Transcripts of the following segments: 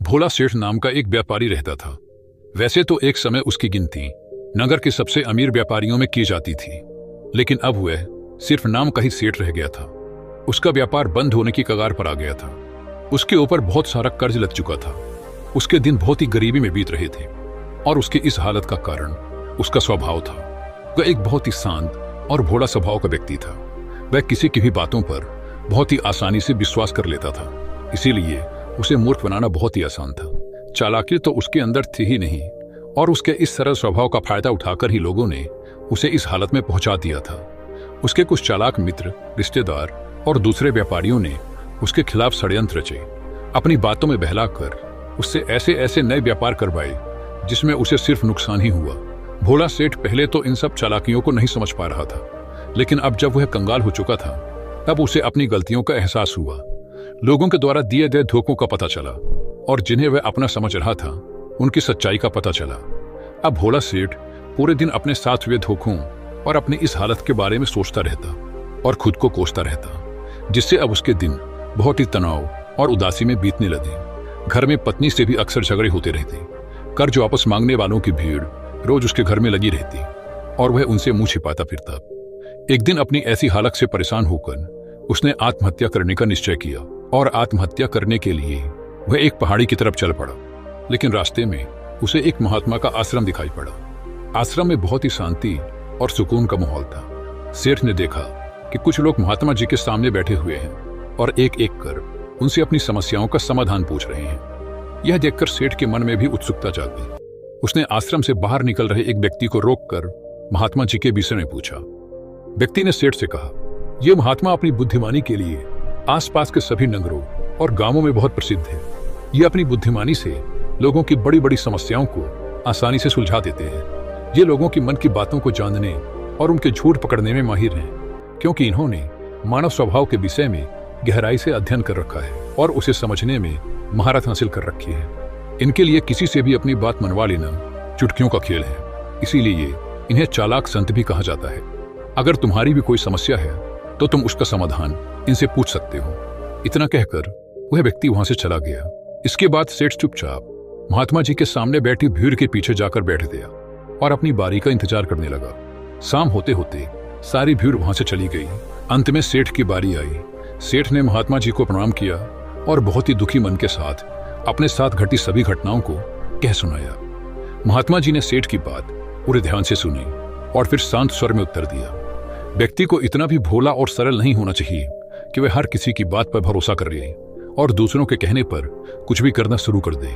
भोला सेठ नाम का एक व्यापारी रहता था। वैसे तो एक समय उसकी गिनती नगर के सबसे अमीर व्यापारियों में की जाती थी, लेकिन अब वह सिर्फ नाम का ही सेठ रह गया था। उसका व्यापार बंद होने की कगार पर आ गया था। उसके ऊपर बहुत सारा कर्ज लग चुका था। उसके दिन बहुत ही गरीबी में बीत रहे थे और उसकी इस हालत का कारण उसका स्वभाव था। वह एक बहुत ही शांत और भोला स्वभाव का व्यक्ति था। वह किसी की भी बातों पर बहुत ही आसानी से विश्वास कर लेता था, इसीलिए उसे मूर्ख बनाना बहुत ही आसान था। चालाकी तो उसके अंदर थी ही नहीं, और उसके इस सरल स्वभाव का फायदा उठाकर ही लोगों ने उसे इस हालत में पहुंचा दिया था। उसके कुछ चालाक मित्र, रिश्तेदार और दूसरे व्यापारियों ने उसके खिलाफ षड्यंत्र रचे। अपनी बातों में बहलाकर उससे ऐसे ऐसे नए व्यापार करवाए जिसमें उसे सिर्फ नुकसान ही हुआ। भोला सेठ पहले तो इन सब चालाकियों को नहीं समझ पा रहा था, लेकिन अब जब वह कंगाल हो चुका था तब उसे अपनी गलतियों का एहसास हुआ। लोगों के द्वारा दिए गए धोखों का पता चला और जिन्हें वह अपना समझ रहा था उनकी सच्चाई का पता चला। अब भोला सेठ पूरे दिन अपने साथ हुए धोखों और अपनी इस हालत के बारे में सोचता रहता और खुद को कोसता रहता, जिससे अब उसके दिन बहुत ही तनाव और उदासी में बीतने लगे। घर में पत्नी से भी अक्सर झगड़े होते रहते। कर्ज वापस मांगने वालों की भीड़ रोज उसके घर में लगी रहती और वह उनसे मुंह छिपाता फिरता। एक दिन अपनी ऐसी हालत से परेशान होकर उसने आत्महत्या करने का निश्चय किया और आत्महत्या करने के लिए वह एक पहाड़ी की तरफ चल पड़ा। लेकिन रास्ते में उसे एक महात्मा का आश्रम दिखाई पड़ा। आश्रम में बहुत ही शांति और सुकून का माहौल था। सेठ ने देखा कि कुछ लोग महात्मा जी के सामने बैठे हुए हैं और एक एक कर उनसे अपनी समस्याओं का समाधान पूछ रहे हैं। यह देखकर सेठ के मन में भी उत्सुकता जाग गई। उसने आश्रम से बाहर निकल रहे एक व्यक्ति को रोककर महात्मा जी के विषय में पूछा। व्यक्ति ने सेठ से कहा, यह महात्मा अपनी बुद्धिमानी के लिए आसपास के सभी नगरों और गांवों में बहुत प्रसिद्ध है। ये अपनी बुद्धिमानी से लोगों की बड़ी बड़ी समस्याओं को आसानी से सुलझा देते हैं। ये लोगों की मन की बातों को जानने और उनके झूठ पकड़ने में माहिर हैं, क्योंकि इन्होंने मानव स्वभाव के विषय में गहराई से अध्ययन कर रखा है और उसे समझने में महारत हासिल कर रखी है। इनके लिए किसी से भी अपनी बात मनवा लेना चुटकियों का खेल है, इसीलिए इन्हें चालाक संत भी कहा जाता है। अगर तुम्हारी भी कोई समस्या है तो तुम उसका समाधान इनसे पूछ सकते हो। इतना कहकर वह व्यक्ति वहां से चला गया। इसके बाद सेठ चुपचाप महात्मा जी के सामने बैठी भीड़ के पीछे जाकर बैठ गया और अपनी बारी का इंतजार करने लगा। शाम होते होते सारी भीड़ वहां से चली गई। अंत में सेठ की बारी आई। सेठ ने महात्मा जी को प्रणाम किया और बहुत ही दुखी मन के साथ अपने साथ घटी सभी घटनाओं को कह सुनाया। महात्मा जी ने सेठ की बात पूरे ध्यान से सुनी और फिर शांत स्वर में उत्तर दिया। व्यक्ति को इतना भी भोला और सरल नहीं होना चाहिए कि वह हर किसी की बात पर भरोसा कर ले और दूसरों के कहने पर कुछ भी करना शुरू कर दे।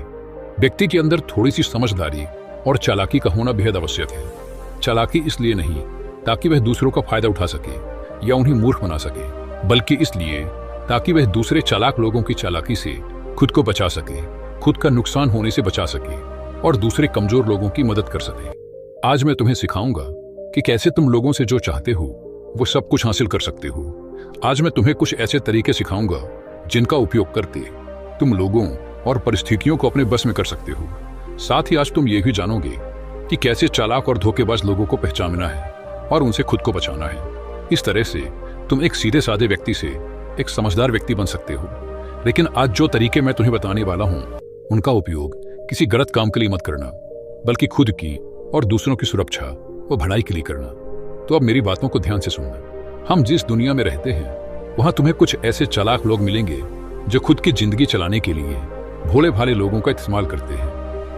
व्यक्ति के अंदर थोड़ी सी समझदारी और चालाकी का होना बेहद आवश्यक है। चालाकी इसलिए नहीं ताकि वह दूसरों का फायदा उठा सके या उन्हें मूर्ख बना सके, बल्कि इसलिए ताकि वह दूसरे चालाक लोगों की चालाकी से खुद को बचा सके, खुद का नुकसान होने से बचा सके और दूसरे कमजोर लोगों की मदद कर सके। आज मैं तुम्हें सिखाऊंगा कि कैसे तुम लोगों से जो चाहते हो वो सब कुछ हासिल कर सकते हो। आज मैं तुम्हें कुछ ऐसे तरीके सिखाऊंगा जिनका उपयोग करके तुम लोगों और परिस्थितियों को अपने बस में कर सकते हो। साथ ही आज तुम ये भी जानोगे कि कैसे चालाक और धोखेबाज लोगों को पहचानना है और उनसे खुद को बचाना है। इस तरह से तुम एक सीधे साधे व्यक्ति से एक समझदार व्यक्ति बन सकते हो। लेकिन आज जो तरीके मैं तुम्हें बताने वाला हूं उनका उपयोग किसी गलत काम के लिए मत करना, बल्कि खुद की और दूसरों की सुरक्षा व भलाई के लिए करना। तो अब मेरी बातों को ध्यान से सुनना। हम जिस दुनिया में रहते हैं वहां तुम्हें कुछ ऐसे चालाक लोग मिलेंगे जो खुद की जिंदगी चलाने के लिए भोले भाले लोगों का इस्तेमाल करते हैं।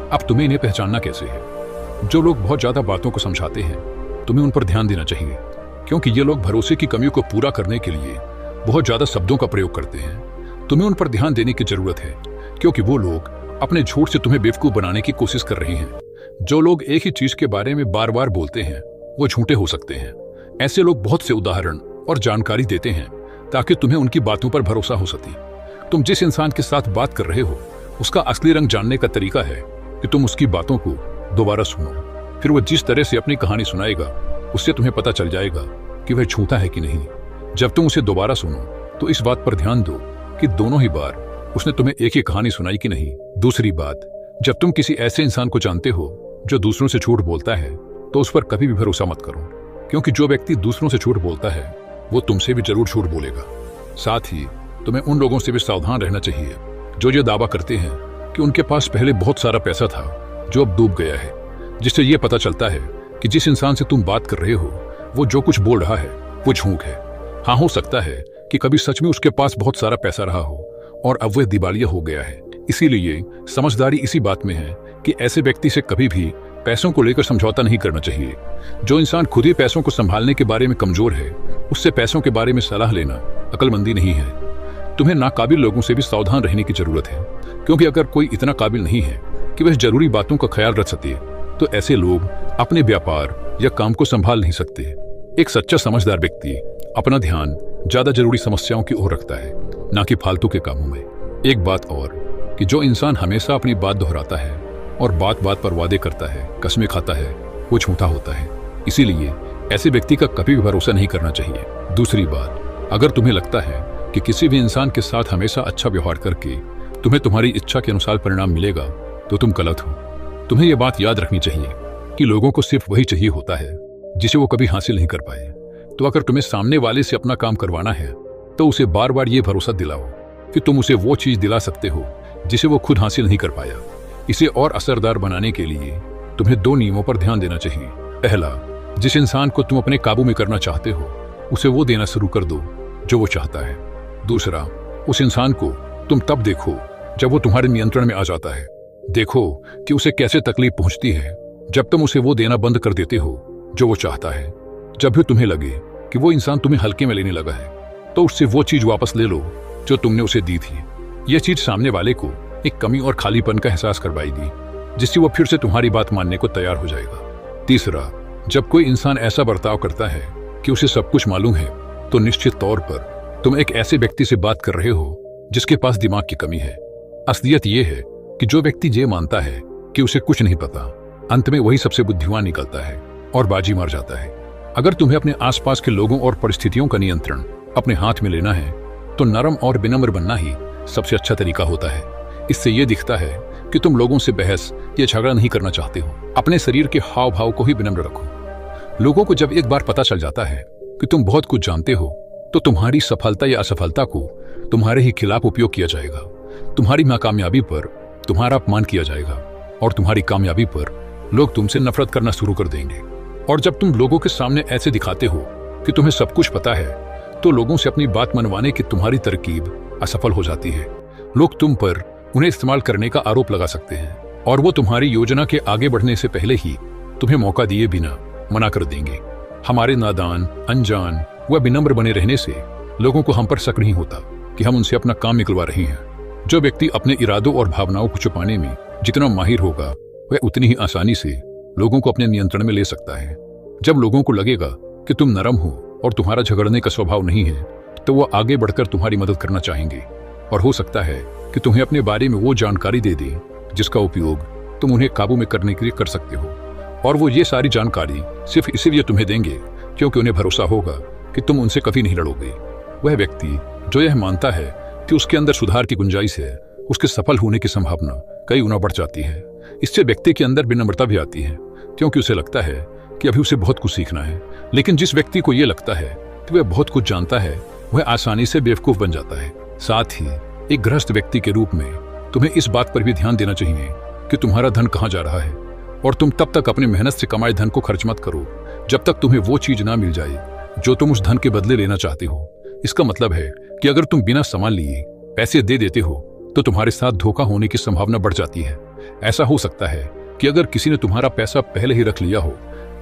अब तुम्हें इन्हें पहचानना कैसे है? जो लोग बहुत ज्यादा बातों को समझाते हैं तुम्हें उन पर ध्यान देना चाहिए, क्योंकि ये लोग भरोसे की कमी को पूरा करने के लिए बहुत ज्यादा शब्दों का प्रयोग करते हैं। तुम्हें उन पर ध्यान देने की जरूरत है, क्योंकि वो लोग अपने झूठ से तुम्हें बेवकूफ बनाने की कोशिश कर रहे हैं। जो लोग एक ही चीज के बारे में बार बार बोलते हैं वो झूठे हो सकते हैं। ऐसे लोग बहुत से उदाहरण और जानकारी देते हैं ताकि तुम्हें उनकी बातों पर भरोसा हो सके। तुम जिस इंसान के साथ बात कर रहे हो उसका असली रंग जानने का तरीका है कि तुम उसकी बातों को दोबारा सुनो। फिर वो जिस तरह से अपनी कहानी सुनाएगा उससे तुम्हें पता चल जाएगा कि वह झूठा है कि नहीं। जब तुम उसे दोबारा सुनो तो इस बात पर ध्यान दो कि दोनों ही बार उसने तुम्हें एक ही कहानी सुनाई कि नहीं। दूसरी बात, जब तुम किसी ऐसे इंसान को जानते हो जो दूसरों से झूठ बोलता है तो उस पर कभी भी भरोसा मत करो, क्योंकि जो व्यक्ति दूसरों से झूठ बोलता है वो तुमसे भी जरूर झूठ बोलेगा। साथ ही तुम्हें उन लोगों से भी सावधान रहना चाहिए जो ये दावा करते हैं कि उनके पास पहले बहुत सारा पैसा था जो अब डूब गया है, जिससे यह पता चलता है कि जिस इंसान से तुम बात कर रहे हो वो जो कुछ बोल रहा है वो झूठ है। हाँ, हो सकता है कि कभी सच में उसके पास बहुत सारा पैसा रहा हो और अब वह दिवालिया हो गया है। इसीलिए समझदारी इसी बात में है कि ऐसे व्यक्ति से कभी भी पैसों को लेकर समझौता नहीं करना चाहिए। जो इंसान खुद ही पैसों को संभालने के बारे में कमजोर है, उससे पैसों के बारे में सलाह लेना अक्लमंदी नहीं है। तुम्हें नाकाबिल लोगों से भी सावधान रहने की जरूरत है, क्योंकि अगर कोई इतना काबिल नहीं है कि वह जरूरी बातों का ख्याल रख सके, तो ऐसे लोग अपने व्यापार या काम को संभाल नहीं सकते। एक सच्चा समझदार व्यक्ति अपना ध्यान ज्यादा जरूरी समस्याओं की ओर रखता है, ना कि फालतू के कामों में। एक बात और कि जो इंसान हमेशा अपनी बात दोहराता है और बात बात पर वादे करता है, कस्में खाता है, वो झूठा होता है। इसीलिए ऐसे व्यक्ति का कभी भी भरोसा नहीं करना चाहिए। दूसरी बात, अगर तुम्हें लगता है कि किसी भी इंसान के साथ हमेशा अच्छा व्यवहार करके तुम्हें तुम्हारी इच्छा के अनुसार परिणाम मिलेगा, तो तुम गलत हो। तुम्हें यह बात याद रखनी चाहिए कि लोगों को सिर्फ वही चाहिए होता है जिसे वो कभी हासिल नहीं कर पाए। तो अगर तुम्हें सामने वाले से अपना काम करवाना है, तो उसे बार बार ये भरोसा दिलाओ कि तुम उसे वो चीज दिला सकते हो जिसे वो खुद हासिल नहीं कर पाया। इसे और असरदार बनाने के लिए तुम्हें 2 नियमों पर ध्यान देना चाहिए। पहला, जिस इंसान को तुम अपने काबू में करना चाहते हो उसे वो देना शुरू कर दो जो वो चाहता है। दूसरा, उस इंसान को तुम तब देखो जब वो तुम्हारे नियंत्रण में आ जाता है। देखो कि उसे कैसे तकलीफ पहुंचती है जब तुम उसे वो देना बंद कर देते हो जो वो चाहता है। जब भी तुम्हें लगे कि वो इंसान तुम्हें हल्के में लेने लगा है, तो उससे वो चीज वापस ले लो जो तुमने उसे दी थी। यह चीज सामने वाले को एक कमी और खालीपन का एहसास करवाएगी, जिससे वो फिर से तुम्हारी बात मानने को तैयार हो जाएगा। तीसरा, जब कोई इंसान ऐसा बर्ताव करता है कि उसे सब कुछ मालूम है, तो निश्चित तौर पर तुम एक ऐसे व्यक्ति से बात कर रहे हो जिसके पास दिमाग की कमी है। असलियत यह है कि जो व्यक्ति ये मानता है कि उसे कुछ नहीं पता, अंत में वही सबसे बुद्धिमान निकलता है और बाजी मार जाता है। अगर तुम्हें अपने आसपास के लोगों और परिस्थितियों का नियंत्रण अपने हाथ में लेना है, तो नरम और विनम्र बनना ही सबसे अच्छा तरीका होता है। इससे यह दिखता है कि तुम लोगों से बहस या झगड़ा नहीं करना चाहते हो। अपने शरीर के हाव भाव को ही विनम्र रखो। लोगों को जब एक बार पता चल जाता है कि तुम बहुत कुछ जानते हो, तो तुम्हारी सफलता या असफलता को तुम्हारे ही खिलाफ उपयोग किया जाएगा। तुम्हारी नाकामयाबी पर तुम्हारा अपमान किया जाएगा और तुम्हारी कामयाबी पर लोग तुमसे नफरत करना शुरू कर देंगे। और जब तुम लोगों के सामने ऐसे दिखाते हो कि तुम्हें सब कुछ पता है, तो लोगों से अपनी बात मनवाने की तुम्हारी तरकीब असफल हो जाती है। लोग तुम पर उन्हें इस्तेमाल करने का आरोप लगा सकते हैं और वो तुम्हारी योजना के आगे बढ़ने से पहले ही तुम्हें मौका दिए बिना मना कर देंगे। हमारे नादान, अनजान व विनम्र बने रहने से लोगों को हम पर शक नहीं होता कि हम उनसे अपना काम निकलवा रहे हैं। जो व्यक्ति अपने इरादों और भावनाओं को छुपाने में जितना माहिर होगा, वह उतनी ही आसानी से लोगों को अपने नियंत्रण में ले सकता है। जब लोगों को लगेगा कि तुम नरम हो और तुम्हारा झगड़ने का स्वभाव नहीं है, तो वो आगे बढ़कर तुम्हारी मदद करना चाहेंगे और हो सकता है कि तुम्हें अपने बारे में वो जानकारी दे दें जिसका उपयोग तुम उन्हें काबू में करने के लिए कर सकते हो। और वो ये सारी जानकारी सिर्फ इसीलिए तुम्हें देंगे क्योंकि उन्हें भरोसा होगा कि तुम उनसे कभी नहीं लड़ोगे। वह व्यक्ति जो यह मानता है कि उसके अंदर सुधार की गुंजाइश है, उसके सफल होने की संभावना कई गुना बढ़ जाती है। इससे व्यक्ति के अंदर विनम्रता भी आती है, क्योंकि उसे लगता है कि अभी उसे बहुत कुछ सीखना है। लेकिन जिस व्यक्ति को यह लगता है कि वह बहुत कुछ जानता है, वह आसानी से बेवकूफ बन जाता है। साथ ही एक गृहस्थ व्यक्ति के रूप में तुम्हें इस बात पर भी ध्यान देना चाहिए कि तुम्हारा धन कहाँ जा रहा है, और तुम तब तक अपनी मेहनत से कमाए धन को खर्च मत करो जब तक तुम्हें वो चीज ना मिल जाए जो तुम उस धन के बदले लेना चाहते हो। इसका मतलब है कि अगर तुम बिना सामान लिए पैसे दे देते हो, तो तुम्हारे साथ धोखा होने की संभावना बढ़ जाती है। ऐसा हो सकता है कि अगर किसी ने तुम्हारा पैसा पहले ही रख लिया हो,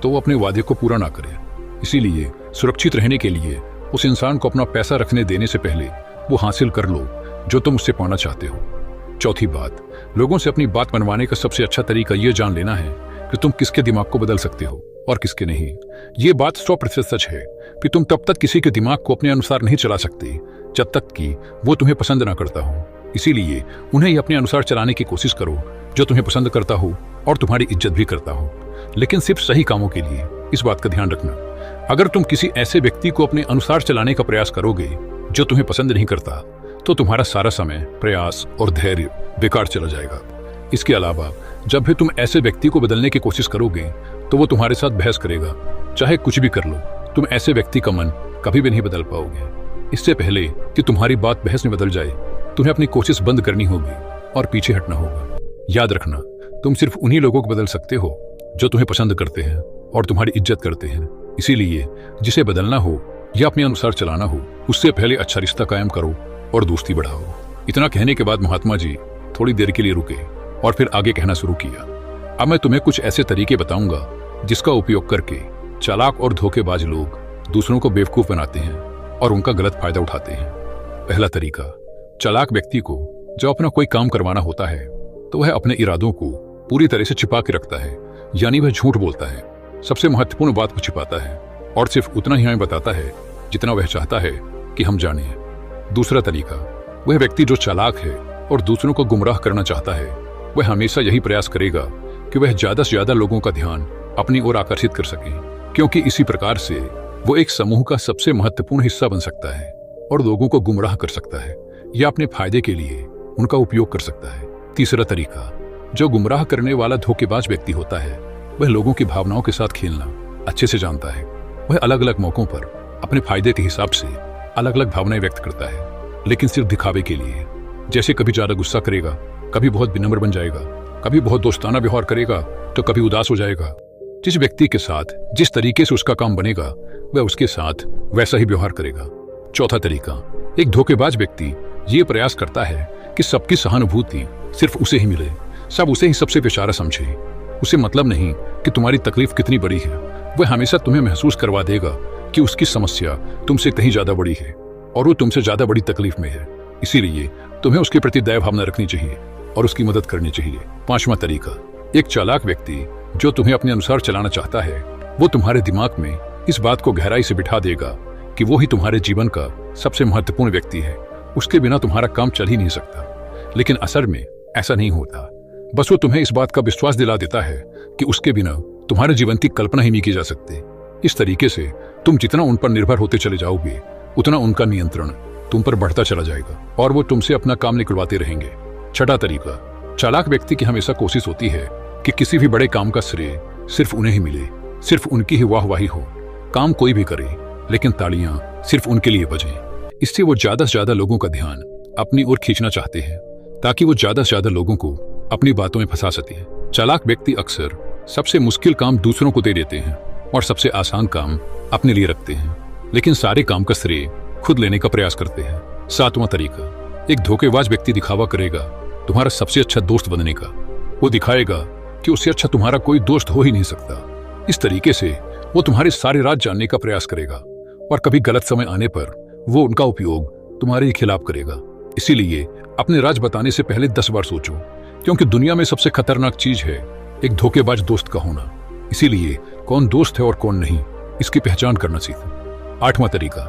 तो वो अपने वादे को पूरा ना करे। इसीलिए सुरक्षित रहने के लिए उस इंसान को अपना पैसा रखने देने से पहले वो हासिल कर लो जो तुम उससे पाना चाहते हो। चौथी बात, लोगों से अपनी बात मनवाने का सबसे अच्छा तरीका यह जान लेना है कि तुम किसके दिमाग को बदल सकते हो और किसके नहीं। ये बात 100% सच है कि तुम तब तक किसी के दिमाग को अपने अनुसार नहीं चला सकते जब तक कि वो तुम्हें पसंद ना करता हो। इसीलिए उन्हें ही अपने अनुसार चलाने की कोशिश करो जो तुम्हें पसंद करता हो और तुम्हारी इज्जत भी करता हो, लेकिन सिर्फ सही कामों के लिए। इस बात का ध्यान रखना, अगर तुम किसी ऐसे व्यक्ति को अपने अनुसार चलाने का प्रयास करोगे जो तुम्हें पसंद नहीं करता, तो तुम्हारा सारा समय, प्रयास और धैर्य बेकार चला जाएगा। इसके अलावा जब भी तुम ऐसे व्यक्ति को बदलने की कोशिश करोगे, तो वो तुम्हारे साथ बहस करेगा। चाहे कुछ भी कर लो, तुम ऐसे व्यक्ति का मन कभी भी नहीं बदल पाओगे। इससे पहले कि तुम्हारी बात बहस में बदल जाए, तुम्हें अपनी कोशिश बंद करनी होगी और पीछे हटना होगा। याद रखना, तुम सिर्फ उन्हीं लोगों को बदल सकते हो जो तुम्हें पसंद करते हैं और तुम्हारी इज्जत करते हैं। इसीलिए जिसे बदलना हो या अपने अनुसार चलाना हो, उससे पहले अच्छा रिश्ता कायम करो और दोस्ती बढ़ाओ। इतना कहने के बाद महात्मा जी थोड़ी देर के लिए रुके और फिर आगे कहना शुरू किया। अब मैं तुम्हें कुछ ऐसे तरीके बताऊंगा जिसका उपयोग करके चालाक और धोखेबाज लोग दूसरों को बेवकूफ बनाते हैं और उनका गलत फायदा उठाते हैं। पहला तरीका, चालाक व्यक्ति को जब अपना कोई काम करवाना होता है तो वह अपने इरादों को पूरी तरह से छिपा के रखता है, यानी वह झूठ बोलता है, सबसे महत्वपूर्ण बात को छिपाता है और सिर्फ उतना ही हमें बताता है जितना वह चाहता है कि हम जाने। दूसरा तरीका, वह व्यक्ति जो चालाक है और दूसरों को गुमराह करना चाहता है, वह हमेशा यही प्रयास करेगा कि वह ज्यादा से ज्यादा लोगों का ध्यान अपनी ओर आकर्षित कर सके, क्योंकि इसी प्रकार से वो एक समूह का सबसे महत्वपूर्ण हिस्सा बन सकता है और लोगों को गुमराह कर सकता है या अपने फायदे के लिए उनका उपयोग कर सकता है। तीसरा तरीका, जो गुमराह करने वाला धोखेबाज व्यक्ति होता है, वह लोगों की भावनाओं के साथ खेलना अच्छे से जानता है। वह अलग अलग मौकों पर अपने फायदे के हिसाब से अलग अलग भावनाएं व्यक्त करता है, लेकिन सिर्फ दिखावे के लिए। जैसे कभी ज्यादा गुस्सा करेगा, कभी बहुत विनम्र बन जाएगा, कभी बहुत दोस्ताना व्यवहार करेगा तो कभी उदास हो जाएगा। जिस व्यक्ति के साथ जिस तरीके से उसका काम बनेगा, वह उसके साथ वैसा ही व्यवहार करेगा। चौथा तरीका, एक धोखेबाज व्यक्ति ये प्रयास करता है कि सबकी सहानुभूति सिर्फ उसे ही मिले, सब उसे ही सबसे बेचारा समझे। उसे मतलब नहीं कि तुम्हारी तकलीफ कितनी बड़ी है, वह हमेशा तुम्हें महसूस करवा देगा कि उसकी समस्या तुमसे कहीं ज्यादा बड़ी है और वो तुमसे ज्यादा बड़ी तकलीफ में है। इसीलिए तुम्हें उसके प्रति दया भावना रखनी चाहिए और उसकी मदद करनी चाहिए। पांचवा तरीका, एक चालाक व्यक्ति जो तुम्हें अपने अनुसार चलाना चाहता है, वो तुम्हारे दिमाग में इस बात को गहराई से बिठा देगा कि वो ही तुम्हारे जीवन का सबसे महत्वपूर्ण व्यक्ति है, उसके बिना तुम्हारा काम चल ही नहीं सकता। लेकिन असल में ऐसा नहीं होता, बस वो तुम्हें इस बात का विश्वास दिला देता है कि उसके बिना तुम्हारे जीवन की कल्पना ही नहीं की जा सकती। इस तरीके से तुम जितना उन पर निर्भर होते चले जाओगे, उतना उनका नियंत्रण तुम पर बढ़ता चला जाएगा और वो तुमसे अपना काम निकलवाते रहेंगे। छठा तरीका, चालाक व्यक्ति की हमेशा कोशिश होती है कि किसी भी बड़े काम का श्रेय सिर्फ उन्हें ही मिले, सिर्फ उनकी ही वाहवाही हो। काम कोई भी करे, लेकिन तालियां सिर्फ उनके लिए बजें। इससे वो ज्यादा से ज्यादा लोगों का ध्यान अपनी ओर खींचना चाहते हैं ताकि वो ज्यादा से ज्यादा लोगों को अपनी बातों में फंसा सके। चालाक व्यक्ति अक्सर सबसे मुश्किल काम दूसरों को दे देते हैं और सबसे आसान काम अपने लिए रखते हैं, लेकिन सारे काम का श्रेय खुद लेने का प्रयास करते हैं। सातवां तरीका, एक धोखेबाज व्यक्ति दिखावा करेगा तुम्हारा सबसे अच्छा दोस्त बनने का। वो दिखाएगा कि उससे अच्छा तुम्हारा कोई दोस्त हो ही नहीं सकता। इस तरीके से वो तुम्हारे सारे राज जानने का प्रयास करेगा और कभी गलत समय आने पर वो उनका उपयोग तुम्हारे ही खिलाफ करेगा। इसीलिए अपने राज बताने से पहले 10 बार सोचो, क्योंकि दुनिया में सबसे खतरनाक चीज है एक धोखेबाज दोस्त का होना। इसीलिए कौन दोस्त है और कौन नहीं, इसकी पहचान करना सीखो। आठवां तरीका,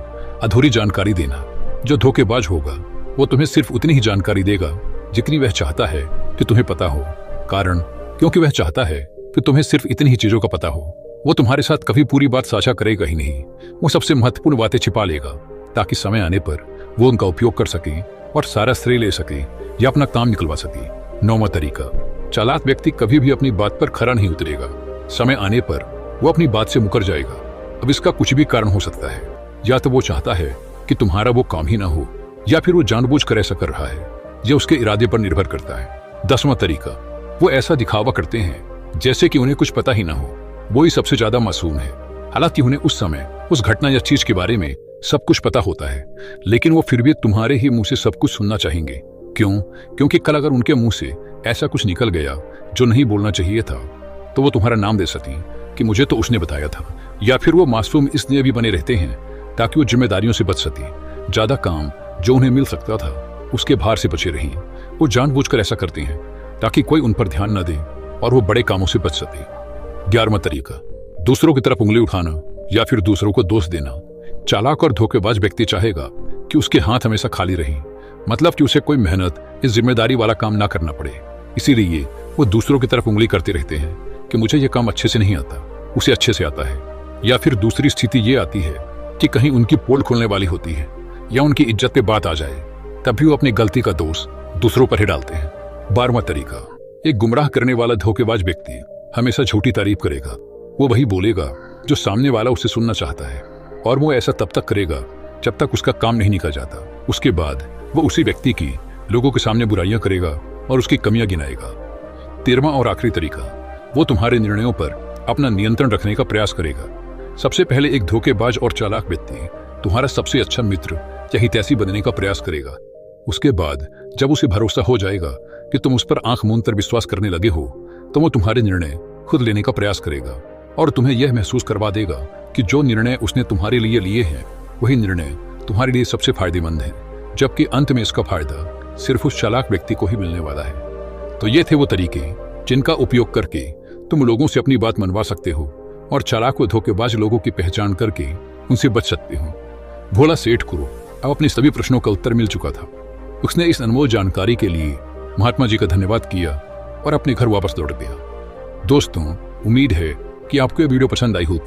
अधूरी जानकारी देना। जो धोखेबाज होगा वो तुम्हें सिर्फ उतनी ही जानकारी देगा जितनी वह चाहता है कि तुम्हें पता हो, कारण क्योंकि वह चाहता है कि तुम्हें सिर्फ इतनी ही चीजों का पता हो। वो तुम्हारे साथ कभी पूरी बात साझा करेगा ही नहीं, वो सबसे महत्वपूर्ण बातें छिपा लेगा ताकि समय आने पर वो उनका उपयोग कर सके और सारा श्रेय ले सके या अपना काम निकलवा सके। नौवां तरीका, चालाक व्यक्ति कभी भी अपनी बात पर खरा नहीं उतरेगा। समय आने पर वो अपनी बात से मुकर जाएगा। अब इसका कुछ भी कारण हो सकता है, या तो वो चाहता है कि तुम्हारा वो काम ही ना हो, या फिर वो जानबूझकर ऐसा कर रहा है। यह उसके इरादे पर निर्भर करता है। 10वां तरीका, वो ऐसा दिखावा करते हैं जैसे कि उन्हें कुछ पता ही ना हो, वो ही सबसे ज्यादा मासूम है। हालांकि उन्हें उस समय उस घटना या चीज के बारे में सब कुछ पता होता है, लेकिन वो फिर भी तुम्हारे ही मुंह से सब कुछ सुनना चाहेंगे। क्यों? क्योंकि कल अगर उनके मुंह से ऐसा कुछ निकल गया जो नहीं बोलना चाहिए था, तो वो तुम्हारा नाम दे सकें कि मुझे तो उसने बताया था। या फिर वो मासूम इसलिए भी बने रहते हैं ताकि वो जिम्मेदारियों से बच सके। ज्यादा काम जो उन्हें मिल सकता था उसके भार से बचे रहें। वो जानबूझकर ऐसा करते हैं ताकि कोई उन पर ध्यान न दे और वो बड़े कामों से बच सके। 11वां तरीका, दूसरों की तरफ उंगली उठाना या फिर दूसरों को दोष देना। चालाक और धोखेबाज व्यक्ति चाहेगा कि उसके हाथ हमेशा खाली रहें, मतलब कि उसे कोई मेहनत इस जिम्मेदारी वाला काम ना करना पड़े। इसीलिए वो दूसरों की तरफ उंगली करते रहते हैं कि मुझे ये काम अच्छे से नहीं आता, उसे अच्छे से आता है। या फिर दूसरी स्थिति ये आती है कि कहीं उनकी पोल खुलने वाली होती है या उनकी इज्जत पे बात आ जाए, तभी वो अपनी गलती का दोष दूसरों पर ही डालते हैं। 12वां तरीका, एक गुमराह करने वाला धोखेबाज व्यक्ति हमेशा झूठी तारीफ करेगा। वो वही बोलेगा जो सामने वाला उसे सुनना चाहता है, और वो ऐसा तब तक करेगा जब तक उसका काम नहीं निकल जाता। उसके बाद वो उसी व्यक्ति की लोगों के सामने बुराइयां करेगा और उसकी कमियां गिनाएगा। 13वां और आखिरी तरीका, वो तुम्हारे निर्णयों पर अपना नियंत्रण रखने का प्रयास करेगा। सबसे पहले एक धोखेबाज और चालाक व्यक्ति तुम्हारा सबसे अच्छा मित्र या हितैषी बनने का प्रयास करेगा। उसके बाद जब उसे भरोसा हो जाएगा कि तुम उस पर आंख मूंद कर विश्वास करने लगे हो, तो वो तुम्हारे निर्णय खुद लेने का प्रयास करेगा और तुम्हें यह महसूस करवा देगा कि जो निर्णय उसने तुम्हारे लिए लिए हैं वही निर्णय तुम्हारे लिए सबसे फायदेमंद है, जबकि अंत में इसका फायदा सिर्फ उस चालाक व्यक्ति को ही मिलने वाला है। तो ये थे वो तरीके जिनका उपयोग करके तुम लोगों से अपनी बात मनवा सकते हो और चालाक व धोखेबाज लोगों की पहचान करके उनसे बच सकते हो। भोला सेठ को अब अपने सभी प्रश्नों का उत्तर मिल चुका था। उसने इस अनमोल जानकारी के लिए महात्मा जी का धन्यवाद किया और अपने घर वापस लौट गया। दोस्तों, उम्मीद है कि आपको यह वीडियो पसंद आई होगी।